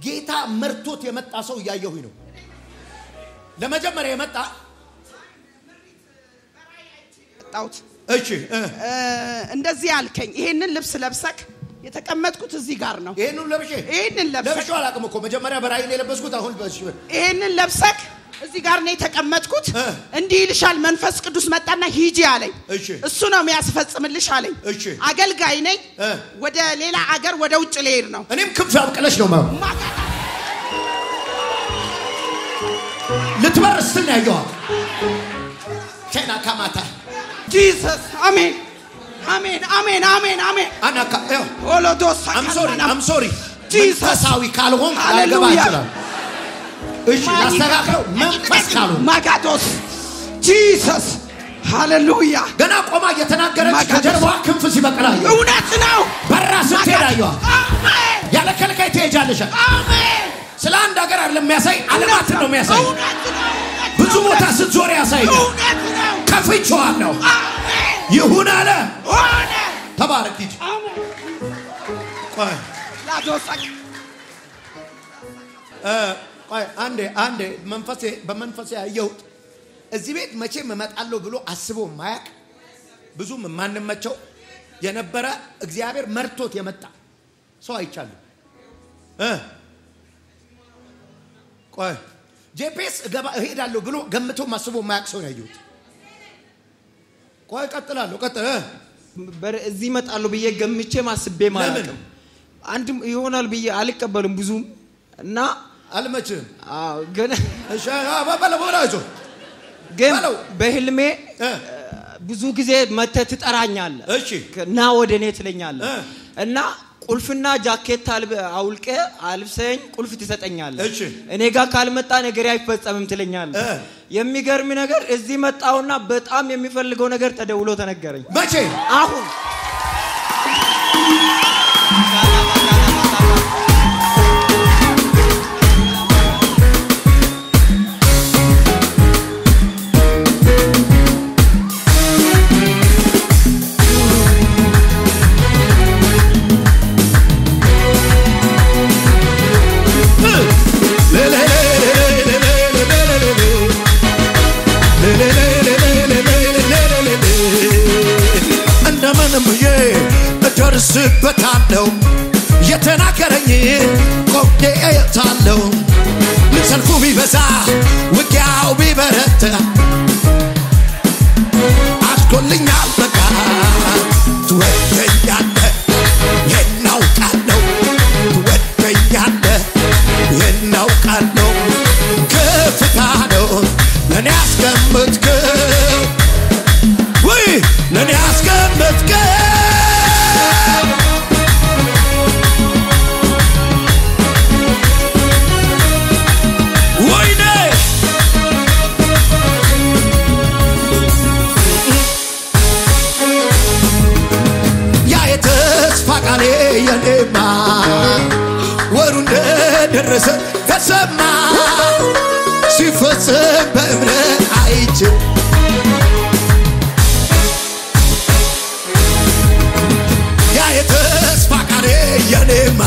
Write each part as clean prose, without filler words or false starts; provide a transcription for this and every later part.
ጌታ መርቶት የመጣ ሰው ያየሁኝ ነው ለመጀመሪያ የመጣ ጣውት እሺ እንደዚህ ያልከኝ ይሄንን ልብስ ለብሰክ የተቀመጥኩት እዚህ ጋር ነው ይሄንን ለብሰክ አላቅም እኮ መጀመሪያ በራእይ ነው የለበስኩት አሁን ይሄንን ለብሰክ እዚህ ጋር ነው የተቀመጥኩት እንዲህ ይልሻል መንፈስ ቅዱስ መጣና ሂጂ አለኝ እሱ ነው የሚያስፈጽምልሽ አለኝ አገልጋይ ነኝ ወደ ሌላ አገር ወደ ውጭ ልሄድ ነው እኔም ክንፍ አብቀለሽ ነው ልትበርስን ያየዋ ቸና ካማታ Jesus amen amen amen amen amen anaka olodos I'm sorry መንፈሳዊ ካልሆን አልገባ ይችላል እሺ ያስተካክለው መንፈስ ካልሆን ማጋዶስ Jesus hallelujah ገና ቆማ እየተናገረች ከጀርባ ክንፍ ሲበቀላ እውነት ነው በራስ ትሄዳየዋ ያለ ከልካይ ትሄጃለሽ አሜን ስለ አንድ ሀገር አይደለም የሚያሳይ ዓለማት ነው የሚያሳይ እውነት ነው ብዙ ቦታ ስትዞር ያሳይ እውነት ነው ከፍቼዋለሁ አሜን ይሁን አለ ሆነ ተባረክ ሂድ አሜን ቆይ ላዶሳክ አንዴ በመንፈሴ ያየሁት እዚህ ቤት መቼም እመጣለሁ ብሎ አስቦ ማያቅ ብዙም ማንመቸው የነበረ እግዚአብሔር መርቶት የመጣ ሰው አይቻለሁ ቆይ ጄፒኤስ እሄዳለሁ ብሎ ገምቶ ማስቦ ማያቅ ሰው ያየሁት ቆይ ቀጥላለሁ እዚህ እመጣለሁ ብዬ ገምቼ ማስቤ ማለት ነው አንድ ይሆናል ብዬ አልቀበልም ብዙም እና አልመችም ግን እሺ ባባላጆ ግን በህልሜ ብዙ ጊዜ መተህ ትጠራኛለህ እሺ ና ወደኔ ትለኛለህ እና ቁልፍና ጃኬት አውልቄ አልብሰኝ ቁልፍ ትሰጠኛለህ እሺ እኔ ጋር ካልመጣ ነገር አይፈጸምም ትለኛለህ የሚገርም ነገር እዚህ መጣውና በጣም የሚፈልገው ነገር ተደውሎ ተነገረኝ መቼ አሁን ደርስበታለሁ የተናገረኝ ቆቄታለሁ ሰልፉ ቢበዛ ውጊያው ቢበረታ አስቆልኛል በቃ ትወደኛለህ የናውቃለሁ ትወደኛለህ የናውቃለሁ ከፍታ ነው ለኔ ያስቀመጥከው ወይ ለኔ ያስቀመጥከው የኔማ ወሩ እንደደረሰ ተሰማ ሲፈጸም በእምነት አይቼ ያ የተስፋ ቃሌ የኔማ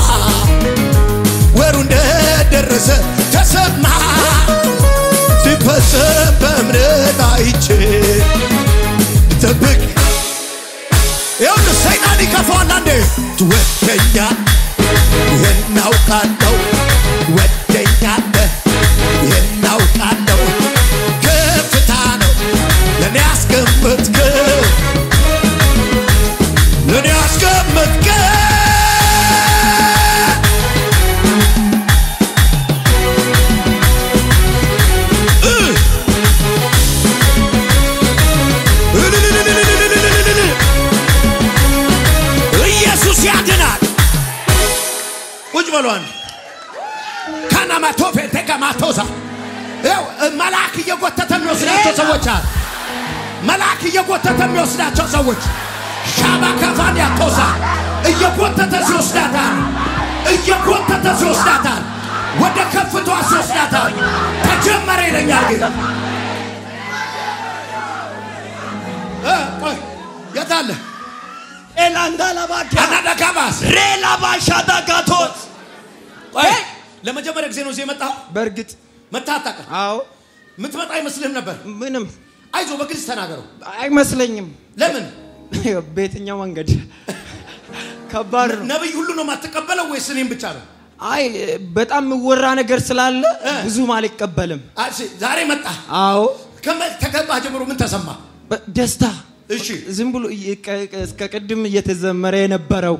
ወሩ እንደደረሰ ተሰማ ሲፈጸም በእምነት አይቼ ጠብቅ يوم السيداني كفونا ندي تودينا يناوقالو ودينا يناوقالو كفتانو لني اسكمتك لني اسكمتك በሏን ካናማቶፌ ተጋማቶዛ መልአክ እየጎተተ የሚወስዳቸው ሰዎች አሉ መልአክ እየጎተተ የሚወስዳቸው ሰዎች ሻባካፋን ያቶዛ እየጎተተ ሲወስዳታል ወደ ከፍቷ ሲወስዳታል ተጀመረ ይለኛል ጌታ ቆይ የታለ ኤላንዳላ ባካ አናዳጋባስ ሬላ ባሻዳጋቶት ለመጀመሪያ ጊዜ ነው እዚህ የመጣው በርግጥ መታጣቀ አዎ ምትመጣ አይመስልህም ነበር ምንም አይዞ በግልጽ ተናገረው አይመስለኝም ለምን በየትኛው መንገድ ከባድ ነው ነብይ ሁሉ ነው ማትቀበለው ወይስ እኔም ብቻ ነው አይ በጣም ወራ ነገር ስላለ ብዙ ማለት ይቀበልም እሺ ዛሬ መጣ አዎ ተገባ ጀምሮ ምን ተሰማ ደስታ እሺ ዝም ብሎ እስከ ቀድም እየተዘመረ የነበረው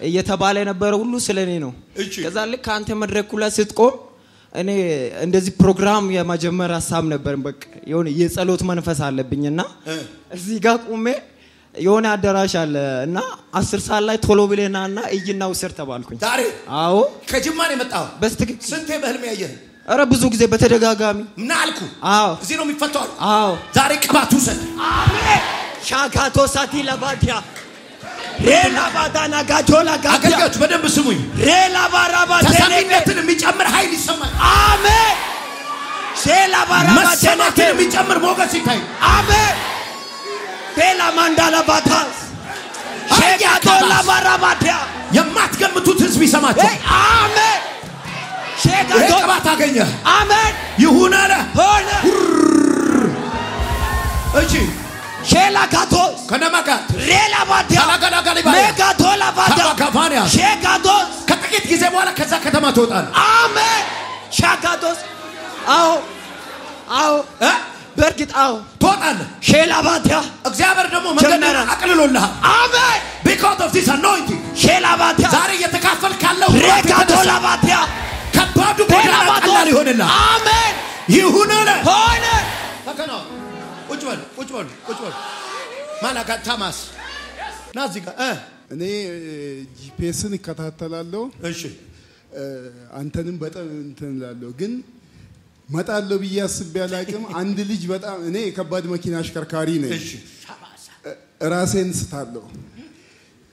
እየተባለ የነበረው ሁሉ ስለኔ ነው ከዛ ልክ አንተ መድረኩ ላይ ስትቆም እኔ እንደዚህ ፕሮግራም የመጀመር ሐሳብ ነበር በቃ የሆነ የጸሎት መንፈስ አለብኝና እዚህ ጋር ቆሜ የሆነ አዳራሽ አለ እና 10 ሰዓት ላይ ቶሎ ብለናና እይና ውስር ተባልኩኝ ዛሬ አዎ ከጅማ ነው የመጣው በስትክክል ስንቴ በህልም ያየህ አረ ብዙ ጊዜ በተደጋጋሚ ምን አልኩ አዎ እዚህ ነው የሚፈታው አዎ ዛሬ ቅባቱ ሰጥ አሜን ሻካቶ ሳቲ ለባዲያ ሬላ ባዳና ጋጆላ ጋዲያ አገልጋዮች በደንብ ስሙኝ ሬላ ባራባ ተሰሚነትን የሚጨምር ኃይል ይሰማል አሜን ሼላ ባራባ መሰማትን የሚጨምር ሞገስ ይታይ አሜን ቤላ ማንዳላ ባታስ ሼጋቶ ለባራባዲያ የማትገምቱት ህዝብ ይሰማችሁ አሜን ሼጋቶ ቅባት አገኘ አሜን ይሁን አለ ሆነ እሺ ሼላ ካቶስ ከነማጋ ሬላ ባዲያ ሜጋቶ ለባዲያ ካፋኒያ ሼጋቶ ከጥቂት ጊዜ በኋላ ከዛ ከተማ ትወጣለህ አሜን ሻጋቶስ አዎ በርግጥ አዎ ትወጣለህ ሼላ ባዲያ እግዚአብሔር ደግሞ መንገድን አቅልሎልሃል አሜን because of this anointing ሼላ ባዲያ ዛሬ እየተካፈል ካለው ሬጋቶ ለባዲያ ከባዱ ጎዳና ቀላል ይሆንልሃል አሜን ይሁን አለ ሆነ ተከናው ቁጭ በል ማናጋ ታማስ ናዚጋ እኔ ጂፒኤስን ይከታተላለሁ እሺ አንተንም በጣም እንትንላለሁ ግን መጣለው ብዬ አስቤ አላቅም አንድ ልጅ በጣም እኔ የከባድ መኪና አሽከርካሪ ነኝ እሺ ራሴን ስታለሁ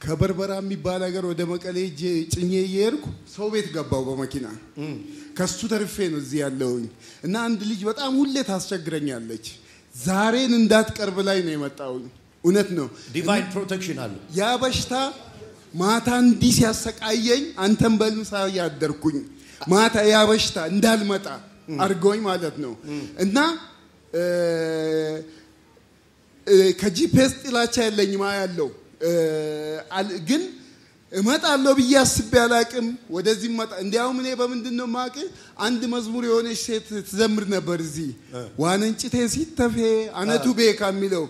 ከበርበራ የሚባል ሀገር ወደ መቀሌ ጭኜ እየሄድኩ ሰው ቤት ገባው በመኪና ከሱ ተርፌ ነው እዚህ ያለውኝ እና አንድ ልጅ በጣም ሁሌ ታስቸግረኛለች ዛሬን እንዳትቀርብ ላይ ነው የመጣው እውነት ነው ዲቫይን ፕሮቴክሽን አለ ያ በሽታ ማታ እንዲህ ሲያሰቃየኝ አንተም በልምሳ ያደርኩኝ ማታ ያ በሽታ እንዳልመጣ አርጎኝ ማለት ነው እና ከጂፒኤስ ጥላቻ የለኝም ያለው ግን እመጣለሁ ብዬ አስቤ አላቅም ወደዚህ መጣ እንዲያውም እኔ በምንድነው ማቀ አንድ መዝሙር የሆነች ሴት ትዘምር ነበር እዚህ ዋነንጭቴ ሲተፌ አነቱ ቤካ የሚለው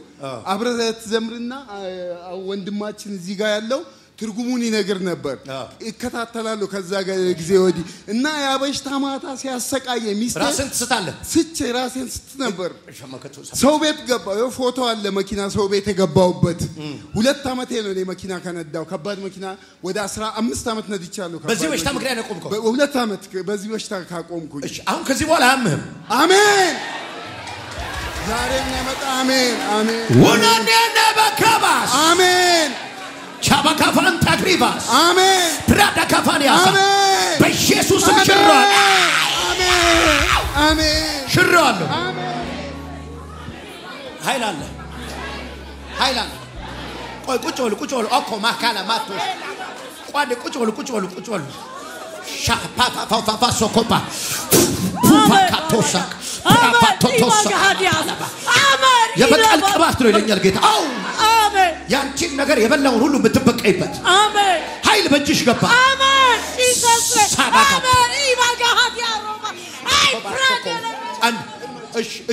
አብረዘ ትዘምርና ወንድማችን እዚህ ጋር ያለው ትርጉሙን ይነገር ነበር እከታተላለሁ ከዛ ጊዜ ወዲህ እና ያ በሽታ ማታ ሲያሰቃየ ሚስቴ ራስን ትስታለህ ስቼ ራስን ስት ነበር ሰው ቤት ገባው ፎቶ አለ መኪና ሰው ቤት የገባውበት 2 አመቴ ነው እኔ መኪና ከነዳው ከባድ መኪና ወደ 15 አመት ነድቻለሁ በዚህ በሽታ ምክንያት ነው ቆምከው 2 አመት በዚህ በሽታ ካቆምኩኝ እሺ አሁን ከዚህ በኋላ አያምህም አሜን ዛሬ ነው አሜን አሜን ወናኔ ነባካባስ አሜን ቻባካፋን ታግሪባስ አሜን ትራዳ ካፋኒያስ አሜን በኢየሱስ ስም ሽሯል አሜን አሜን ሽሯል አሜን ኃይል አለ ቆይ ቁጭ በሉ ኦኮ ማካላ ማቶስ ቋንዴ ቁጭ በሉ ሻፓፓፓፓ ሶኮፓ ፉፋካቶሳ ፓፓቶቶሳ አሜን የበቀል ቅባት ነው ይለኛል ጌታ አው አሜን ያንቺን ነገር የበላውን ሁሉ የምትበቀይበት አሜን ኃይል በእጅሽ ገባ አሜን ኢየሱስ አሜን ኢማጋሃት ያሮማ አይ ብራዘር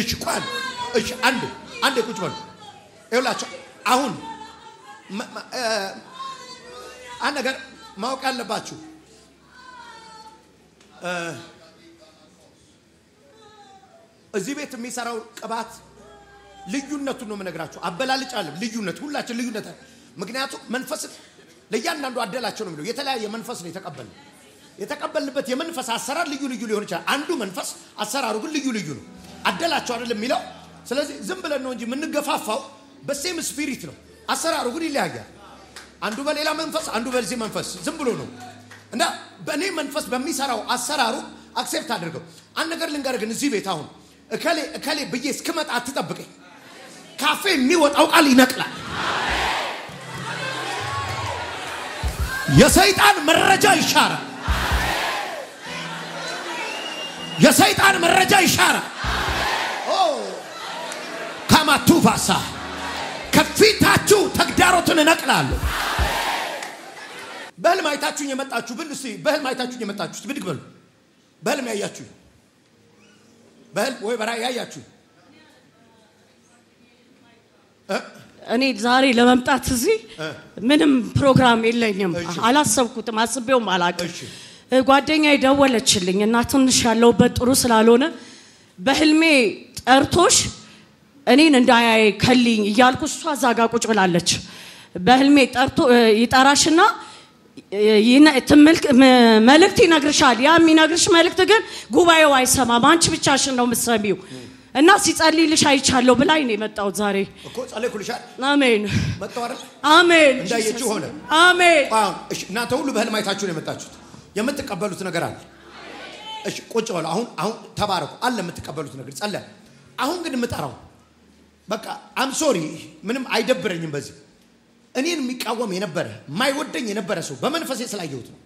እሺ ቋን እሺ አንዴ ቁጭ በሉ ይኸውላችሁ አሁን አንድ ነገር ማወቅ ያለባችሁ እዚህ ቤት የሚሰራው ቅባት ልዩነቱን ነው የምነግራችሁ አበላልጫለሁ ልዩነት ሁላችን ልዩነት ምክንያቱም መንፈስ ለእያንዳንዱ አደላቸው ነው የሚለው የተለያየ መንፈስ ነው የተቀበልንበት የመንፈስ አሰራር ልዩ ሊሆን ይችላል አንዱ መንፈስ አሰራሩ ግን ልዩ ነው አደላቸው አይደለም የሚለው ስለዚህ ዝም ብለን ነው እንጂ የምንገፋፋው በሴም ስፒሪት ነው አሰራሩ ግን ይለያያል አንዱ በሌላ መንፈስ አንዱ በዚህ መንፈስ ዝም ብሎ ነው እና በእኔ መንፈስ በሚሰራው አሰራሩ አክሴፕት አድርገው አንድ ነገር ልንገርህ ግን እዚህ ቤት አሁን እከሌ ብዬ እስክመጣ አትጠብቀኝ ካፌ የሚወጣው ቃል ይነቅላል የሰይጣን መረጃ ይሻራል የሰይጣን መረጃ ይሻራ ኦ ካማቱፋሳ ከፊታችሁ ተግዳሮትን ነቅላለሁ በህልም አይታችሁኝ የመጣችሁ ብል እስቲ በህልም አይታችሁኝ የመጣችሁ ብድግ በሉ በህልም ያያችሁ በህልም ወይ በራእይ ያያችሁ እኔ ዛሬ ለመምጣት እዚህ ምንም ፕሮግራም የለኝም አላሰብኩትም አስቤውም አላቅም ጓደኛዬ ደወለችልኝ እና ትንሽ ያለውበት ጥሩ ስላልሆነ በህልሜ ጠርቶሽ እኔን እንዳያይ ከልኝ እያልኩ እሷ ዛጋ ቁጭ ብላለች በህልሜ ጠርቶ ይጣራሽና መልእክት ይነግርሻል ያ የሚነግርሽ መልእክት ግን ጉባኤው አይሰማም አንቺ ብቻሽን ነው የምትሰሚው እና ሲጸልይልሽ አይቻለሁ ብላኝ ነው የመጣው ዛሬ እኮ ጸልይኩልሻል አሜን መጣው አይደል አሜን እንዳየችሁ ሆነ አሜን እሺ እናንተ ሁሉ በህልም አይታችሁ ነው የመጣችሁት የምትቀበሉት ነገር አለ እሺ ቁጭ በሉ አሁን ተባረኩ አለ የምትቀበሉት ነገር ጸልይ አሁን ግን የምጠራው በቃ አም ሶሪ ምንም አይደብረኝም በዚህ እኔን የሚቃወም የነበረ ማይወደኝ የነበረ ሰው በመንፈሴ ስላየሁት ነው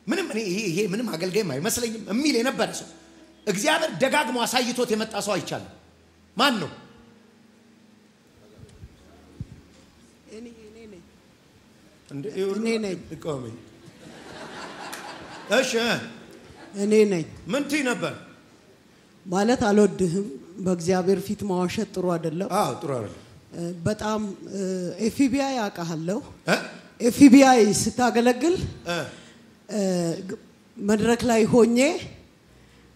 ምንም እኔ ይሄ ምንም አገልጋይም አይመስለኝም የሚል የነበረ ሰው እግዚአብሔር ደጋግሞ አሳይቶት የመጣ ሰው አይቻልም ማን ነው እኔ ነኝ እቆመኝ እሺ እኔ ነኝ ምን ትይ ነበር ማለት አልወድህም በእግዚአብሔር ፊት ማዋሸት ጥሩ አይደለም አዎ ጥሩ አይደለም በጣም ኤፍቢአይ አቃሃለሁ ኤፍቢአይ ስታገለግል መድረክ ላይ ሆኜ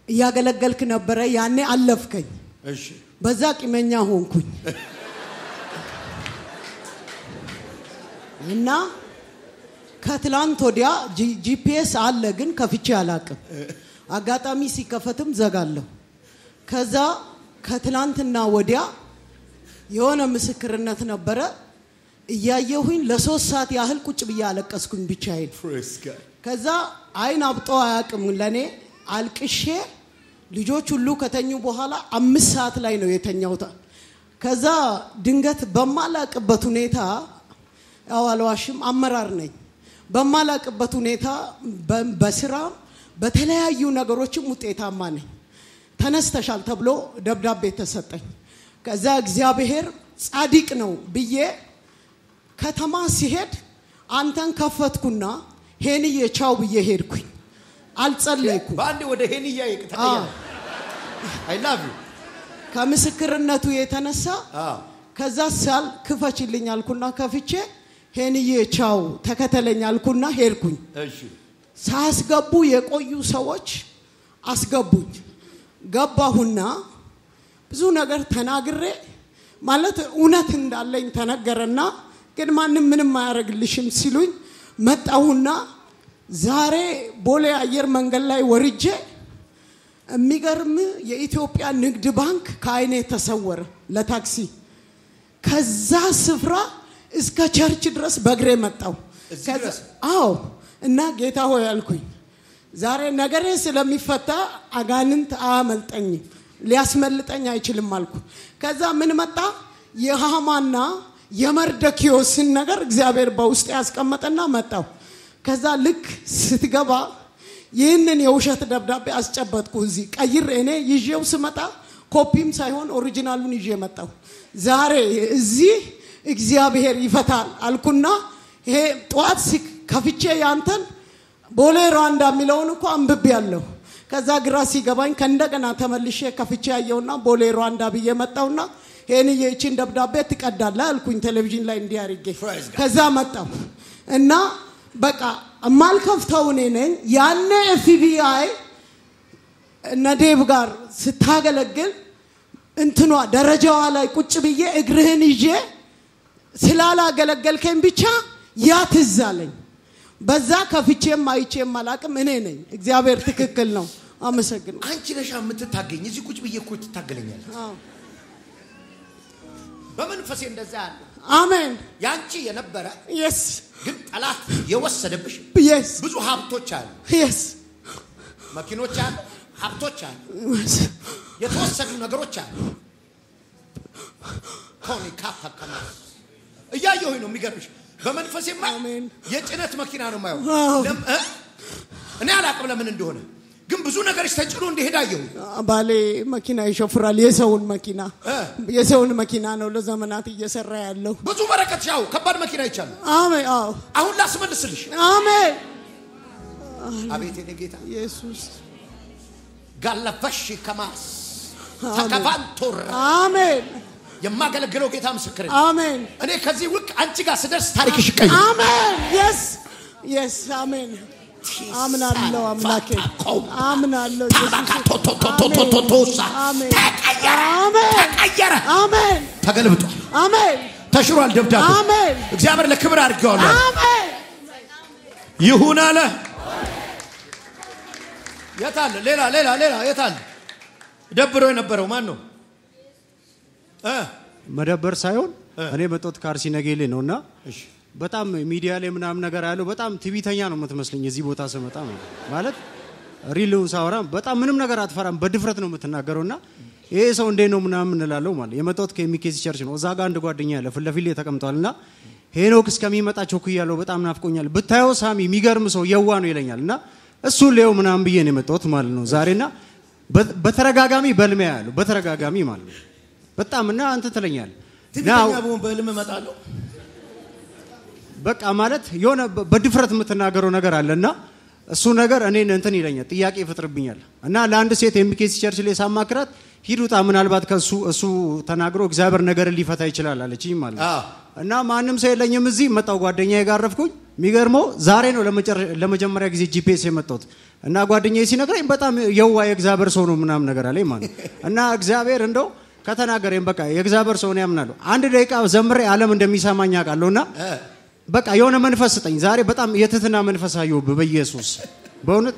ያገለገልክ ነበር ያኔ አለፍከኝ እሺ በዛ ቂመኛ ሆንኩኝ እና ከትላንት ወዲያ ጂፒኤስ አለ ግን ከፍቼ አላቅም አጋጣሚ ሲከፈትም ዘጋለሁ ከዛ ከትላንትና ወዲያ የሆነ ምስክርነት ነበር እያየሁኝ ለ3 ሰዓት ያህል ቁጭ ብዬ አለቀስኩኝ ብቻዬን ከዛ አይን አብጦ አያቅም ለኔ አልቅሼ ልጆች ሁሉ ከተኙ በኋላ 5 ሰዓት ላይ ነው የተኛውታ ከዛ ድንገት በማላቅበት ሁኔታ አዋልዋሽም አመራር ነኝ በማላቅበት ሁኔታ በስራ በተለያዩ ነገሮችም ውጤታማ ነኝ ተነስተሻል ተብሎ ደብዳቤ ተሰጠኝ ከዛ እግዚአብሔር ጻድቅ ነው ብዬ ከተማ ሲሄድ አንተን ከፈትኩና ሄንዬ ቻው ብዬ ሄድኩኝ አልጸለይኩ ባንዴ ወደ ሄንዬ ተቀየረ አይ ላቭ ዩ ከምስክርነቱ የተነሳ ከዛ ሳል ክፈችልኝ አልኩና ከፍቼ ሄንዬ ቻው ተከተለኝ አልኩና ሄድኩኝ እሺ ሳስገቡ የቆዩ ሰዎች አስገቡኝ ገባሁና ብዙ ነገር ተናግሬ ማለት እውነት እንዳለኝ ተነገረና ግን ማንንም ምንም ማያረግልሽም ሲሉኝ መጣሁና ዛሬ ቦሌ አየር መንገድ ላይ ወርጄ የሚገርም የኢትዮጵያ ንግድ ባንክ ከአይኔ ተሰወረ ለታክሲ ከዛ ስፍራ እስከ ቸርች ድረስ በእግሬ መጣው አዎ እና ጌታ ሆይ አልኩኝ ዛሬ ነገሬ ስለሚፈታ አጋንንት አያመልጠኝ ሊያስመልጠኝ አይችልም አልኩ ከዛ ምን መጣ የሃማና የመርደኪዮስን ነገር እግዚአብሔር በውስጥ ያስቀመጠና መጣው ከዛ ልክ ስትገባ ይህንን የውሸት ደብዳቤ አስጨበጥኩ እዚህ ቀይር እኔ ይዤው ስመጣ ኮፒም ሳይሆን ኦሪጂናሉን ይዤ መጣው ዛሬ እዚህ እግዚአብሔር ይፈታል አልኩና ይሄ ጧት ከፍቼ ያንተን ቦሌ ሩዋንዳ የሚለውን እኮ አንብቤ ያለው ከዛ ግራ ሲገባኝ ከእንደገና ተመልሼ ከፍቼ ያየውና ቦሌ ሩዋንዳ ብዬ መጣውና ሄንዬ እቺን ደብዳቤ ትቀዳለ አልኩኝ ቴሌቪዥን ላይ እንዲያርጌ ከዛ መጣው እና በቃ ማልከፍተው እኔ ነኝ ያኔ ኤፍቢአይ ነዴብ ጋር ስታገለግል እንትኗ ደረጃዋ ላይ ቁጭ ብዬ እግርህን ይዤ ስላላገለገልከኝ ብቻ ያትዛለኝ በዛ ከፍቼም አይቼም አላቅም እኔ ነኝ እግዚአብሔር ትክክል ነው አመሰግናለሁ አንቺ ነሽ የምትታገኝ እዚህ ቁጭ ብዬ እኮ ትታገለኛለሽ በመንፈሴ እንደዛ ያለ አሜን ያንቺ የነበረ yes ግን ጠላት የወሰደብሽ yes ብዙ ሀብቶች አሉ yes መኪኖች አሉ ሀብቶች አሉ የተወሰዱ ነገሮች አሉ ኮኒ ካታከማ እያየሁኝ ነው የሚገርምሽ በመንፈሴማ የጭነት መኪና ነው ማየው እኔ አላቅም ለምን እንደሆነ ግን ብዙ ነገርሽ ተጭኖ እንደሄዳየው ባሌ መኪና ይሾፍራል የሰውን መኪና ነው ለዘመናት እየሰራ ያለው ብዙ በረከት ያው ከባድ መኪና ይቻላል አሜን አዎ አሁን ላስመልስልሽ አሜን አቤት የኔ ጌታ ኢየሱስ ጋላፈሽ ከማስ ተከፋንቶር አሜን የማገለግለው ጌታ ምስክር አሜን እኔ ከዚህ ውቅ አንቺ ጋር ስደርስ ታሪክሽ ይቀየር አሜን yes አሜን አምናለሁ አምላኬ አምናለሁ ኢየሱስ አሜን ተቀየረ አሜን ተገልብጧል አሜን ተሽሯል ደብዳቤ አሜን እግዚአብሔር ለክብር አድርገዋለሁ አሜን ይሁን አለ የታለ ሌላ የታለ ደብሮ የነበረው ማን ነው መደበር ሳይሆን እኔ መጥቶት ካርሲ ነገሌ ነውና እሺ በጣም ሚዲያ ላይ ምናም ነገር ያለው በጣም ቲቪተኛ ነው የምትመስለኝ እዚህ ቦታ ስመጣ ማለት ሪሉ ሳወራ በጣም ምንም ነገር አትፈራም በድፍረት ነው የምትናገረውና ይሄ ሰው እንዴ ነው ምናም እንላለው ማለት የመጣሁት ከሚኬሲ ቸርች ነው እዛ ጋር አንድ ጓደኛ ያለ ፍለፊል ተቀምጧልና ሄኖክ እስከሚመጣ ቾኩያለው በጣም ናፍቆኛል ብታየው ሳሚ የሚገርም ሰው የዋ ነው ይለኛልና እሱ ሌው ምናም ብዬ ነው የመጣሁት ማለት ነው ዛሬና በተረጋጋሚ በልሜ ያለው በተረጋጋሚ ማለት ነው በጣም እና አንተ ትለኛል ትግኛው በልሜ መጣለው በቃ ማለት የሆነ በድፍረት የምትናገረው ነገር አለና እሱ ነገር እኔን እንትን ይለኛል ጥያቄ ይፈጥርብኛል እና ለአንድ ሴት ኤምኬሲ ቸርች ላይ ሳማክራት ሂዱታ ምናልባት ከሱ እሱ ተናግሮ እግዚአብሔር ነገር ሊፈታ ይችላል አለችኝ ማለት ነው እና ማንንም ሰው የለኝም እዚህ መጣው ጓደኛዬ ጋርፍኩኝ የሚገርመው ዛሬ ነው ለመጀመሪያ ጊዜ ጂፒኤስ የመጣሁት እና ጓደኛዬ ሲነግረኝ በጣም የዋ የእግዚአብሔር ሰው ነው ምናም ነገር አለኝ ማለት እና እግዚአብሔር እንደው ከተናገረኝ በቃ የእግዚአብሔር ሰው ነው ያምናለሁ አንድ ደቂቃ ዘምሬ ዓለም እንደሚሰማኝ አውቃለሁና በቃ የሆነ መንፈስ ስጠኝ ዛሬ በጣም የትትና መንፈስ አየሁብ በኢየሱስ በእውነት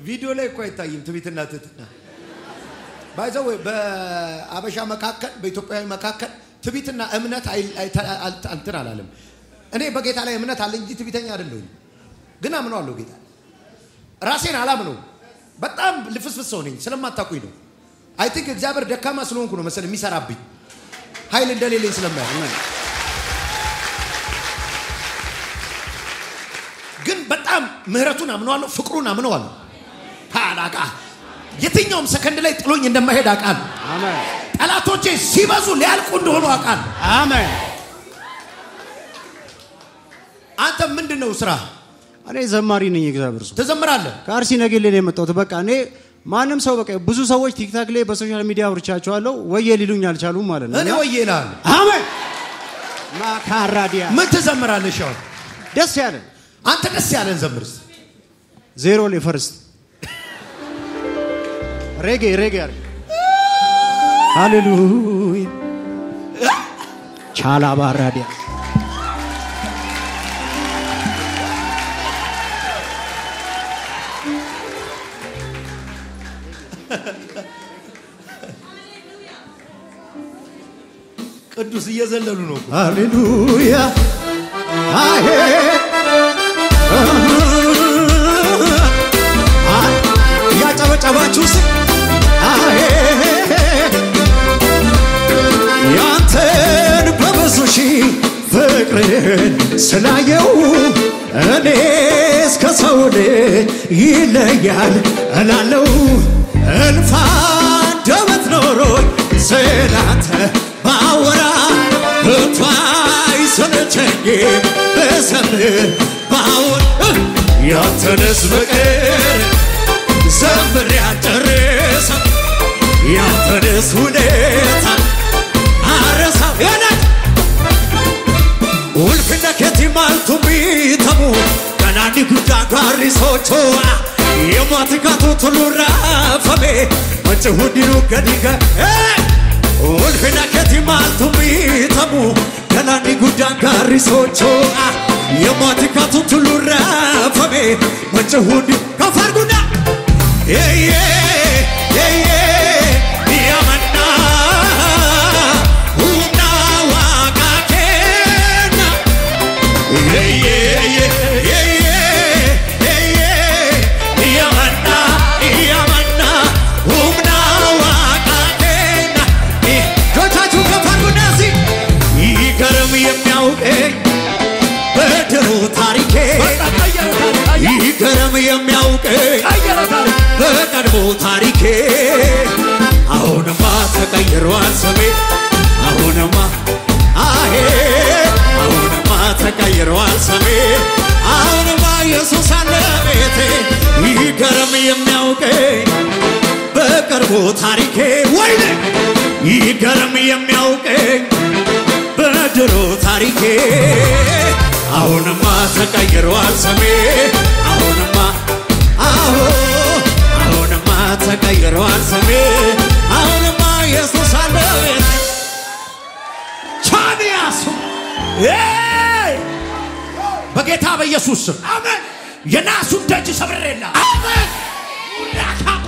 ቪዲዮ ላይ እኮ አይታይም ትቢትና ትትና ባይዘው በአበሻ መካከል በኢትዮጵያዊ መካከል ትቢትና እምነት እንትን አላለም እኔ በጌታ ላይ እምነት አለ እንጂ ትቢተኛ አይደለሁም ግን አምነዋለሁ ጌታ ራሴን አላምነው በጣም ልፍስፍስ ሰው ነኝ ስለማታውቁኝ ነው አይ ቲንክ እግዚአብሔር ደካማ ስለሆንኩ ነው መሰለኝ የሚሰራብኝ ኃይል እንደሌለኝ ስለማያውቅ ግን በጣም ምህረቱን አምነዋለሁ ፍቅሩን አምነዋለሁ ታላቃ የትኛውም ሰከንድ ላይ ጥሎኝ እንደማይሄድ አውቃለሁ አሜን ጠላቶቼ ሲበዙ ሊያልቁ እንደሆኑ አውቃለሁ አሜን አንተ ምንድነው ስራ እኔ ዘማሪ ነኝ እግዚአብሔር ሰው ተዘምራለህ ካርሲ ነገሌ ላይ የመጣሁት በቃ እኔ ማንም ሰው በቃ ብዙ ሰዎች ቲክታክ ላይ በሶሻል ሚዲያ አውርቻቸዋለሁ ወየ ሊሉኝ አልቻሉም ማለት ነው እኔ ወየ ይላል አሜን ማካራዲያ ምን ተዘምራለሽ አሁን ደስ ያለን አንተ ደስ ያለን ዘምርስ ዜሮ ላይ ፈርስት ሬጌ አርግ ሃሌሉያ ቻላ ባራዲያ ቅዱስ እየዘለሉ ነው ሃሌሉያ አሄ ያጨበጨባችሁ አሄ ያንተን በብዙ ሺህ ፍቅርን ስላየው እኔ እስከ ሰው ልጅ ይለያል እላለው እልፍ አንደበት ኖሮኝ ስላንተ ባወራ ከቶ አይሰለቸኝም ብዘምር ባወራ ያንተንስ ፍቅር ዘምሬ አልጨርሰም ያንተንስ ሁኔታ አረሳም የነት ውልፍነ ከቲማልቱ ቢተሙ ከናኒ ጉዳ ጋሪሶቾ የሟትካቱ ትሉራ ፈሜ መጭሁዲኑ ገዲገ ውልፍነ ከቲማልቱ ቢተሙ ከናኒ ጉዳ ጋሪሶቾ የሟትካቱ ትሉራ ፈሜ መጭሁዲ ከፈርጉና ያመና ሁና ዋቃኬና ያመና ሁና ዋቃኬና ጆቻችሁ ከፋርጉና ሲ ይገርም የሚያውቀኝ በድሮ ታሪኬ ይገርም የሚያውቀኝ በቀድሞ ታሪኬ አሁንማ ተቀይሯል ስሜ አሁንማ ተቀይሯል ስሜ አሁንማ ኢየሱስ አለ ቤቴ ይገርም የሚያውቀኝ በቀድሞ ታሪኬ ወይኔ ይገርም የሚያውቀኝ በድሮ ታሪኬ አሁንማ ተቀይሯል ስሜ አሁንማ ተቀይሯል ስሜ አሁንማ ኢየሱስ አለ ቻንያሱ በጌታ በኢየሱስ ስም አሜን የናሱን ደጅ ሰብሬላ አሜን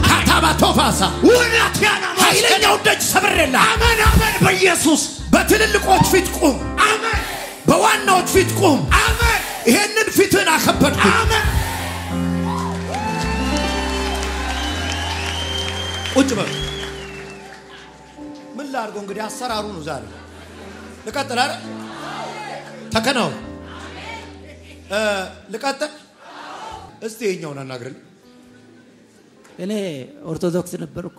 ካታባቶፋሳ ወራቲያና ኃይለኛው ደጅ ሰብሬላ አሜን አሜን በኢየሱስ በትልልቆች ፊት ቁም አሜን በዋናዎች ፊት ቁም አሜን ይሄንን ፊትን አከበድኩ አሜን ቁጭ በል ምን ላድርገው እንግዲህ አሰራሩ ነው ዛሬ ልቀጥል አይደል ተከናው ልቀጥል እስቲ የኛውን አናግረን እኔ ኦርቶዶክስ ነበርኩ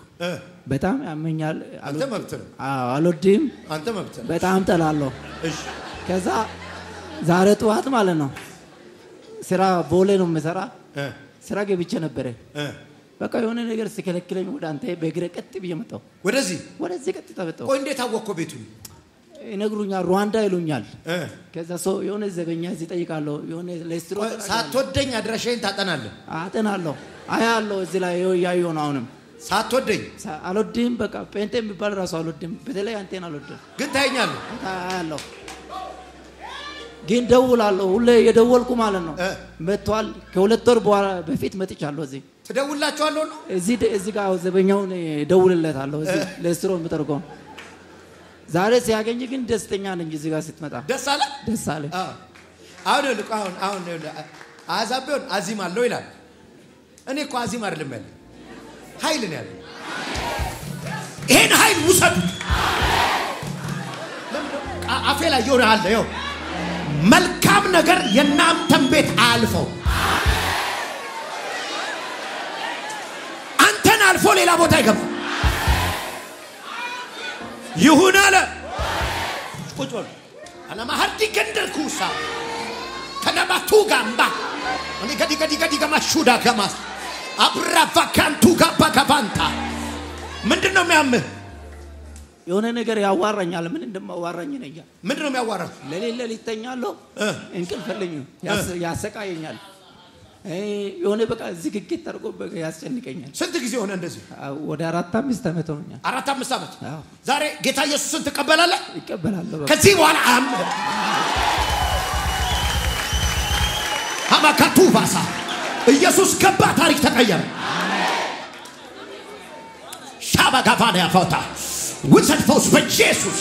በጣም ያመኛል አንተ መብት ነው አልወድም አንተ መብት ነው በጣም ጠላለሁ እሺ ከዛ ዛሬ ጠዋት ማለት ነው ስራ ቦሌ ነው የምሰራ ስራ ገብቼ ነበር በቃ የሆነ ነገር ሲከለክለኝ ወደ አንተ በእግሬ ቀጥ ብዬ መጣሁ ወደዚህ ቀጥ ተመጣሁ ቆይ እንዴት አወቅኩ ቤቱን ይነግሩኛል ሩዋንዳ ይሉኛል ከዛ ሰው የሆነ ዘበኛ እዚህ ጠይቃለሁ የሆነ ለስትሮ ሳትወደኝ አድራሻዬን ታጠናለህ አጠናለሁ አያለሁ እዚህ ላይ ያየው ነው አሁንም ሳትወደኝ አልወድም በቃ ጴንጤ የሚባል ራሱ አልወድም በተለይ አንተን አልወድም ግን ታየኛለህ አያለሁ ግን ደውላለሁ ሁሌ የደወልኩ ማለት ነው መጥቷል ከሁለት ወር በኋላ በፊት መጥቻለሁ እዚህ ትደውላችኋለሁ ነው እዚህ ጋር ዘበኛውን ደውልለታለሁ እዚህ ለስትሮ የምጠርገው ዛሬ ሲያገኝ ግን ደስተኛ ነኝ እዚህ ጋር ስትመጣ ደስ አለ አሁን አዛቤውን አዚም አለው ይላል እኔ እኮ አዚም አይደለም ያለ ኃይል ነው ያለ ይሄን ኃይል ውሰዱ አፌ ላይ ይወራል ይው መልካም ነገር የናንተን ቤት አልፈው አንተን አልፎ ሌላ ቦታ ይገባ ይሁን አለ ቁጭ በል አና ማህዲ ገንደልኩሳ ከነባቱ ጋምባ እኔ ገዲ ገማሹዳ ገማስ አብራፋ ካንቱ ጋባ ጋባንታ ምንድነው የሚያምህ የሆነ ነገር ያዋራኛል ምን እንደማዋራኝ ነኝ ምንድነው የሚያዋራው ለሌለ ሊተኛለሁ እንቅልፍልኝ ያሰቃየኛል የሆነ በቃ ዝግግት ተርጎ ያስጨንቀኛል ስንት ጊዜ ሆነ እንደዚህ ወደ 4-5 ዓመት ሆነኛል 4-5 ዓመት ዛሬ ጌታ ኢየሱስን ተቀበላለህ ይቀበላለሁ ከዚህ በኋላ አማካቱ ባሳ ኢየሱስ ገባ ታሪክ ተቀየረ ሻባ ጋፋና ያፈታ ውሰድ ፈውስ በኢየሱስ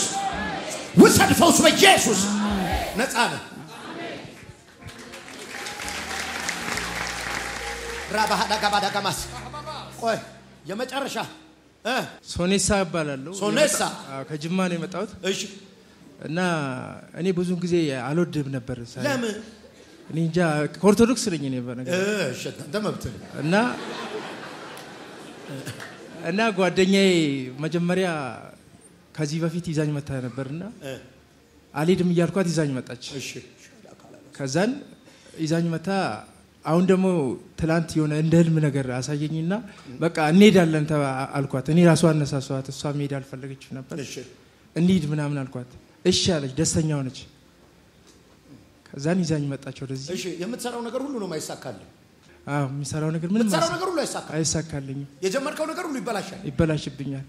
ውሰድ ፈውስ በኢየሱስ ነፃ ነህ ራባሃዳ ጋባዳ ጋማስ ቆይ የመጨረሻ ሶኔሳ ይባላል ሶኔሳ ከጅማ ነው የመጣሁት እሺ እና እኔ ብዙ ጊዜ አልወድም ነበር ለምን እኔ እንጃ ኦርቶዶክስ ነኝ እኔ በነገር እሺ ተመብት እና ጓደኛዬ መጀመሪያ ከዚህ በፊት ይዛኝ መጣ ነበርና አልሄድም እያልኳት ይዛኝ መጣች እሺ ከዛን ይዛኝ መጣ አሁን ደግሞ ትላንት የሆነ እንደ ህልም ነገር አሳየኝና በቃ እንሄዳለን አልኳት እኔ ራሷ አነሳሷት እሷ መሄድ አልፈለገችም ነበር እሺ እንሂድ ምናምን አልኳት እሺ አለች ደስተኛ ሆነች ከዛን ይዛኝ መጣች ወደዚህ እሺ የምትሰራው ነገር ሁሉ ነው ማይሳካልኝ የሚሰራው ነገር ምንም የምትሰራው ነገር ሁሉ አይሳካልኝም የጀመርከው ነገር ሁሉ ይበላሽብኛል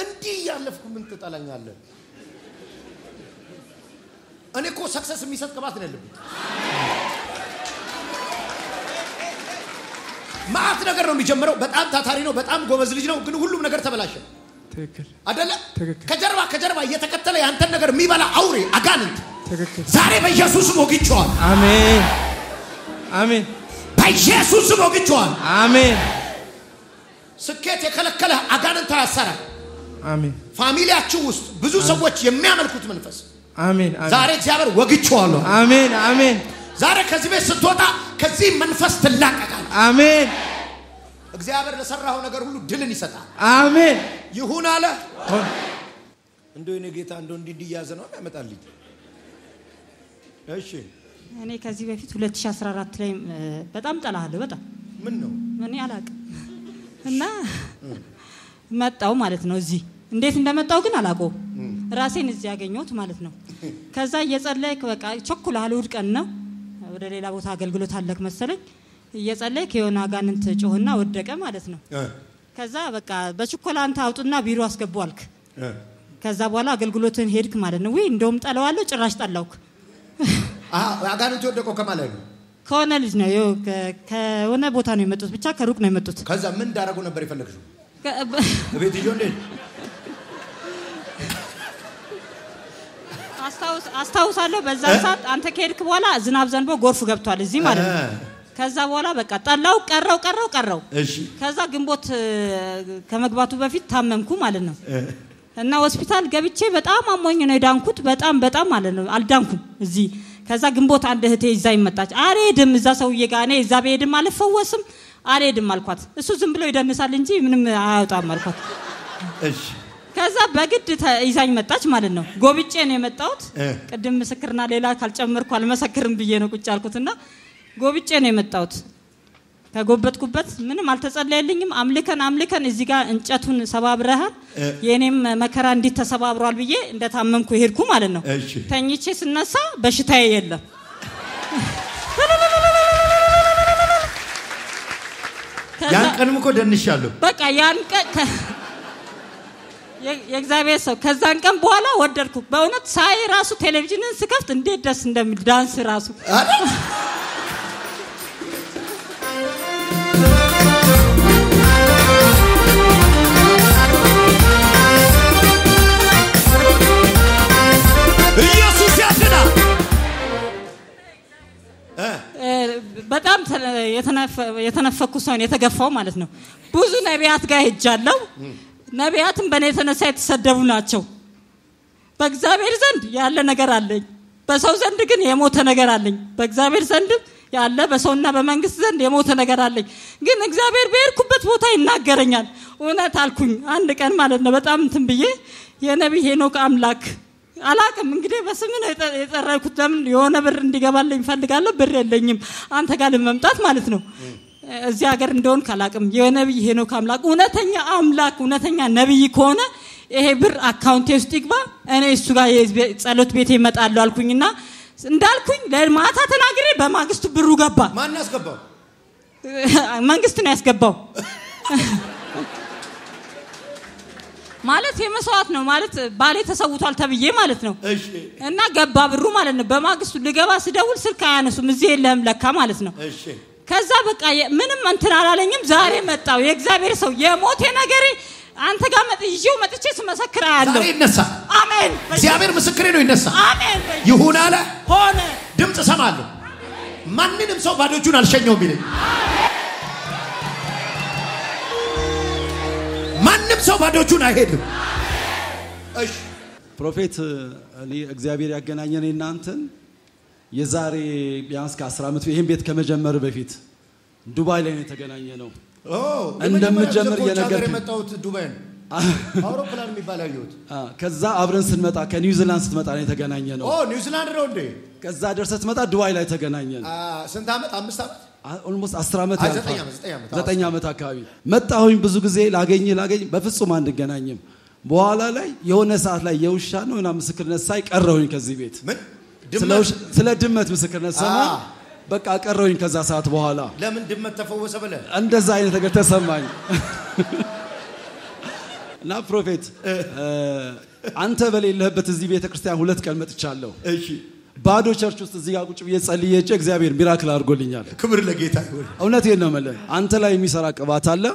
እንዲህ ያለፍኩ ምን ትጠላኛለህ እኔ እኮ ሰክሰስ የሚሰጥ ቅባት ነው ያለብኝ ማአት ነገር ነው የሚጀምረው በጣም ታታሪ ነው በጣም ጎበዝ ልጅ ነው ግን ሁሉም ነገር ተበላሸ ትክክል አይደለ ከጀርባ እየተከተለ ያንተን ነገር የሚበላ አውሬ አጋንንት ዛሬ በኢየሱስ ሞግጫዋል አሜን አሜን በኢየሱስ ሞግጫዋል አሜን ስኬት የከለከለ አጋንንት ያሰራል አሜን ፋሚሊያችሁ ውስጥ ብዙ ሰዎች የሚያመልኩት መንፈስ አሜን ዛሬ እግዚአብሔር ወግጫዋል አሜን አሜን ዛሬ ከዚህ ቤት ስትወጣ ከዚህ መንፈስ ትላቀቃለህ አሜን እግዚአብሔር ለሰራው ነገር ሁሉ ድልን ይሰጣል። አሜን ይሁን አለ። እንደው እኔ ጌታ እንደው እንዲያዘ ነው ያመጣልኝ። እሺ እኔ ከዚህ በፊት 2014 ላይ በጣም ጠላሃለሁ በጣም ምን ነው እኔ አላውቅም እና መጣው ማለት ነው እዚህ እንዴት እንደመጣው ግን አላውቀውም ራሴን እዚህ ያገኘሁት ማለት ነው ከዛ እየጸለይክ በቃ ቸኩላል ውድቀን ነው ወደ ሌላ ቦታ አገልግሎት አለክ መሰለኝ እየጸለይክ የሆነ አጋንንት ጮህና ወደቀ ማለት ነው ከዛ በቃ በቸኩላ አንተ አውጡና ቢሮ አስገባልክ ከዛ በኋላ አገልግሎትን ሄድክ ማለት ነው ወይ እንደውም ጠላዋለሁ ጭራሽ ጠላውክ አጋንንት ወደቀው ከማለት ነው ከሆነ ልጅ ነው ከሆነ ቦታ ነው የመጡት ብቻ ከሩቅ ነው የመጡት ከዛ ምን ዳረጉ ነበር የፈለግሽው ቤት ይጆ እንዴ አስታውሳለሁ በዛ ሰዓት አንተ ከሄድክ በኋላ ዝናብ ዘንቦ ጎርፍ ገብቷል እዚህ ማለት ነው ከዛ በኋላ በቃ ጠላው ቀረው እሺ ከዛ ግንቦት ከመግባቱ በፊት ታመምኩ ማለት ነው እና ሆስፒታል ገብቼ በጣም አሞኝ ነው የዳንኩት በጣም ማለት ነው አልዳንኩም እዚህ ከዛ ግንቦት አንድ እህቴ ይዛ ይመጣች አሬድም እዛ ሰውዬ ጋር እኔ እዛ በሄድም አልፈወስም አሬድም አልኳት እሱ ዝም ብሎ ይደንሳል እንጂ ምንም አያወጣም አልኳት እሺ ከዛ በግድ ይዛኝ መጣች ማለት ነው ጎብጬ ነው የመጣሁት ቅድም ምስክርና ሌላ ካልጨመርኩ አልመሰክርም ብዬ ነው ቁጭ አልኩትና ጎብጬ ነው የመጣሁት ከጎበጥኩበት ምንም አልተጸለየልኝም አምልከን እዚህ ጋር እንጨቱን ሰባብረሃል የኔም መከራ እንዲት ተሰባብሯል ብዬ እንደታመምኩ ሄድኩ ማለት ነው ተኝቼ ስነሳ በሽታዬ የለም ያን ቀንም እኮ ደንሻለሁ በቃ ያን ቀን የእግዚአብሔር ሰው ከዛን ቀን በኋላ ወደድኩ በእውነት ሳይ ራሱ ቴሌቪዥንን ስከፍት እንዴት ደስ እንደሚል ዳንስ ራሱ ኢየሱስ ያድናል በጣም የተነፈኩ ሰው የተገፋው ማለት ነው ብዙ ነቢያት ጋር ሄጃለሁ ነቢያትም በእኔ የተነሳ የተሰደቡ ናቸው በእግዚአብሔር ዘንድ ያለ ነገር አለኝ በሰው ዘንድ ግን የሞተ ነገር አለኝ በእግዚአብሔር ዘንድ ያለ በሰውና በመንግስት ዘንድ የሞተ ነገር አለኝ ግን እግዚአብሔር በሄድኩበት ቦታ ይናገረኛል እውነት አልኩኝ አንድ ቀን ማለት ነው በጣም እንትን ብዬ የነብይ ሄኖክ አምላክ አላቅም እንግዲህ በስም ነው የጠራኩት ለምን የሆነ ብር እንዲገባልኝ ፈልጋለሁ ብር የለኝም አንተ ጋር ለመምጣት ማለት ነው እዚህ ሀገር እንደሆን ካላቅም የነብይ ሄኖክ አምላክ እውነተኛ ነብይ ከሆነ ይሄ ብር አካውንቴ ውስጥ ይግባ እኔ እሱ ጋር ጸሎት ቤቴ እመጣለሁ አልኩኝና እንዳልኩኝ ለማታ ተናግሬ በማግስቱ ብሩ ገባ ማን ያስገባው መንግስት ነው ያስገባው ማለት የመስዋዕት ነው ማለት ባሌ ተሰውቷል ተብዬ ማለት ነው እሺ እና ገባ ብሩ ማለት ነው በማግስቱ ልገባ ስደውል ስልክ አያነሱም እዚህ የለም ለካ ማለት ነው እሺ ከዛ በቃ ምንም እንትን አላለኝም ዛሬ መጣው የእግዚአብሔር ሰው የሞቴ ነገሬ አንተ ጋር ይዤው መጥቼ ስመሰክር አያለሁ ዛሬ ይነሳ አሜን እግዚአብሔር ምስክሬ ነው ይነሳ አሜን ይሁን አለ ሆነ ድምጽ ሰማለሁ ማንንም ሰው ባዶ እጁን አልሸኘውም ይለኝ ማንንም ሰው ባዶ እጁን አይሄድም እሺ ፕሮፌት እኔ እግዚአብሔር ያገናኘን እናንተን የዛሬ ቢያንስ ከ10 ዓመት ይሄን ቤት ከመጀመር በፊት ዱባይ ላይ ነው የተገናኘ ነው እንደምጀምር የነገር የመጣሁት ዱባይ ነው አውሮፕላን የሚባል አየሁት ከዛ አብረን ስንመጣ ከኒውዚላንድ ስትመጣ ነው የተገናኘ ነው ኒውዚላንድ ነው እንዴ ከዛ ደርሰህ ስትመጣ ዱባይ ላይ ተገናኘን ስንት ዓመት 5 ዓመት ኦልሞስት 10 ዓመት ያልፋል 9 ዓመት አካባቢ መጣሁኝ ብዙ ጊዜ ላገኝ በፍጹም አንገናኝም በኋላ ላይ የሆነ ሰዓት ላይ የውሻ ነው እና ምስክርነት ሳይ ቀረሁኝ ከዚህ ቤት ምን ስለ ድመት ምስክርነት ሰማ በቃ ቀረሁኝ ከዛ ሰዓት በኋላ ለምን ድመት ተፈወሰ ብለ እንደዛ አይነት ነገር ተሰማኝ እና ፕሮፌት አንተ በሌለህበት እዚህ ቤተክርስቲያን 2 ቀን መጥቻለሁ እሺ ባዶ ቸርች ውስጥ እዚህ ጋር ቁጭ ብዬ ጸልዬ እግዚአብሔር ሚራክል አድርጎልኛል ክብር ለጌታ ይሁን እውነቴን ነው ማለት አንተ ላይ የሚሰራ ቅባት አለ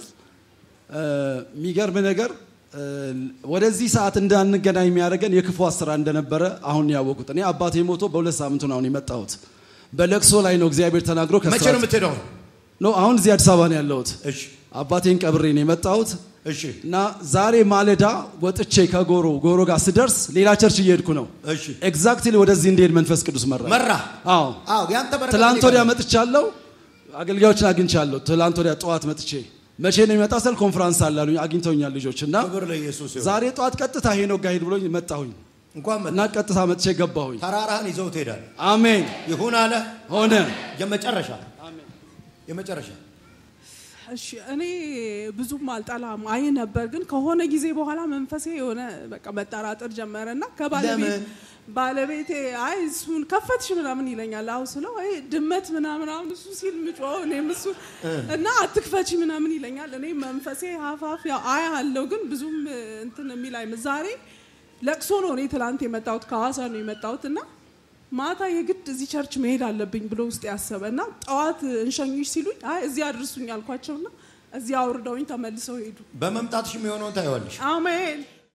የሚገርም ነገር ወደዚህ ሰዓት እንዳንገናኝ የሚያደርገን የክፉ አስራ እንደነበረ አሁን ያወቁት እኔ አባቴ ሞቶ በ2 ሳምንት ነው አሁን የመጣሁት በለቅሶ ላይ ነው እግዚአብሔር ተናግሮ መቼ ነው የምትሄደው ነው አሁን እዚህ አዲስ አበባ ነው ያለሁት እሺ አባቴን ቀብሬ ነው የመጣሁት እሺ እና ዛሬ ማለዳ ወጥቼ ከጎሮ ጋር ስደርስ ሌላ ቸርች እየሄድኩ ነው እሺ ኤግዛክትሊ ወደዚህ እንድሄድ መንፈስ ቅዱስ መራ አዎ ያንተ በረከት ትላንት ወዲያ መጥቻለሁ አገልጋዮችን አግኝቻለሁ ትላንት ወዲያ ጠዋት መጥቼ መቼ ነው የሚመጣው ስል ኮንፈረንስ አላሉኝ አግኝተውኛል ልጆችና ክብር ለኢየሱስ ይሁን ዛሬ ጧት ቀጥታ ሄኖክ ጋር ሄድ ብሎኝ መጣሁኝ እንኳን እና ቀጥታ መጥቼ ገባሁኝ ተራራህን ይዘው ትሄዳል አሜን ይሁን አለ ሆነ የመጨረሻ አሜን የመጨረሻ እሺ እኔ ብዙም አልጠላም አይ ነበር ግን ከሆነ ጊዜ በኋላ መንፈሴ የሆነ በቃ መጠራጠር ጀመረና ባለቤቴ አይ እሱን ከፈትሽ ምናምን ይለኛል አው ስለው አይ ድመት ምናምን አሁን እሱ ሲል ምጮው እኔም እሱ እና አትክፈቺ ምናምን ይለኛል እኔ መንፈሴ ሀፋፍ ያው አይ አለው ግን ብዙም እንትን የሚላይ ዛሬ ለቅሶ ነው እኔ ትላንት የመጣሁት ከሐዋሳ ነው የመጣሁትና ማታ የግድ እዚህ ቸርች መሄድ አለብኝ ብሎ ውስጥ ያሰበና ጠዋት እንሸኝሽ ሲሉኝ አይ እዚህ አድርሱኝ አልኳቸውና እዚህ አውርደውኝ ተመልሰው ሄዱ በመምጣትሽ የሚሆነው ታይዋለሽ አሜን